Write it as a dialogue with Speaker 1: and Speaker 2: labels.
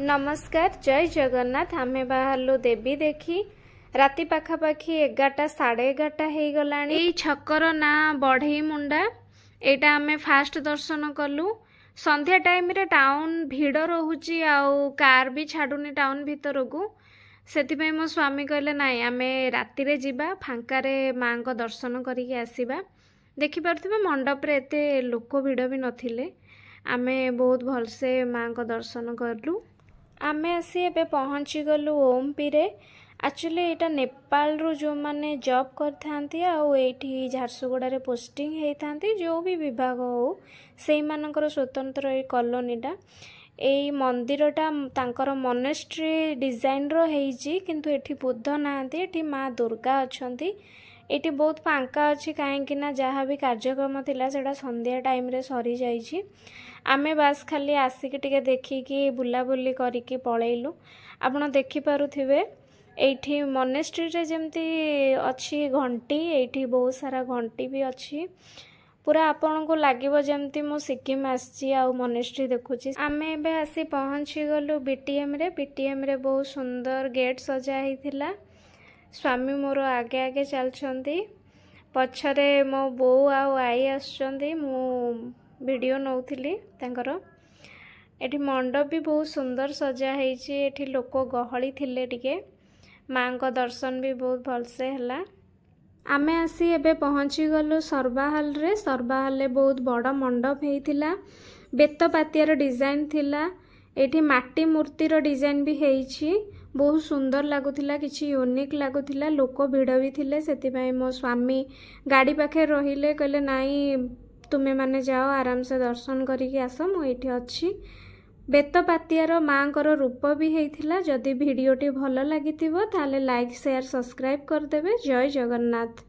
Speaker 1: नमस्कार जय जगन्नाथ। आमे बाहरलु देवी देखी राति पाखापाखी 11टा 11:30 हो गला। छकर ना बढ़ई मुंडा एटा आमे फास्ट दर्शन कलु। संध्या टाइम रे टाउन भीड़ रोची आउ कार भी छाड़ुनी टाउन भीतर को से मो स्वामी कहले नाई आमे राति रे जिबा फांकारे माँ को दर्शन करिके आसीबा। देखि पारथिबे मंडप रे एते लोक भीड़ भी नथिले। आमे बहुत भलसे माँ को दर्शन करलु। आमे आसी एबे पहुँची गलु ओमपी रे। एक्चुअली एटा नेपाल रो जो माने जॉब करथांती आउ एठी झारसुगुड़ा रे पोस्टिंग हेइथांती जो भी विभाग हो सेई मानकर स्वतंत्र ए कॉलोनीटा। एई मंदिरटा तांकर मोनेस्ट्री डिजाइन रो हेइची किंतु एठी बुद्ध नांती, एठी माँ दुर्गा अछंती। एठी बहुत फांका अछि काहेकि ना जहाँ भी कार्यक्रम थिला सेटा संध्या टाइम रे सरी जाइछि। आमे बास खाली आसिक टिके देखिकी बुलाबुली करिकी पळेइलु। आपण देखि पारुथिबे एठी मोनेस्ट्री रे जेमती अछि घंटी, एठी बहुत सारा घंटी भी अछि। पूरा आपण को लागिबो जेमती मो सिक्किम आछि आ मोनेस्ट्री देखुछि। आमे एबे आसी पहुँची गलु बीटीएम रे। बीटीएम रे बहुत सुंदर गेट सजा हिथिला। स्वामी मोर आगे आगे चलछंती, पछरे मो बो आ आई आछंती। मो वीडियो नौथिली तांकर। एठी मंडप भी बहुत सुंदर सजा हेइची। एठी लोक गहली थिले टिके। माँ को दर्शन भी बहुत भलसे हला। आमे आसी एबे पहुँची गलु सर्बाहाल रे। सर्बाहाल रे बहुत बड़ा मंडप हेइथिला। बेत पातियार डिजाइन थिला। एठी माटी मूर्तिर डिजाइन भी हेइची। बहुत सुंदर लागुथिला, किछि यूनिक लागुथिला। लोक भिड़ भी थिले, सेति मो स्वामी गाड़ी पाखे रहिले, कहले नाई तुमे माने जाओ आराम से दर्शन करिके आस, मो एठी अछि। बेत पातियार माँ कर रूप भी हेइथिला। जदि वीडियोटी भल लागिथिबो ताले लाइक शेयर सब्सक्राइब कर देबे। जय जगन्नाथ।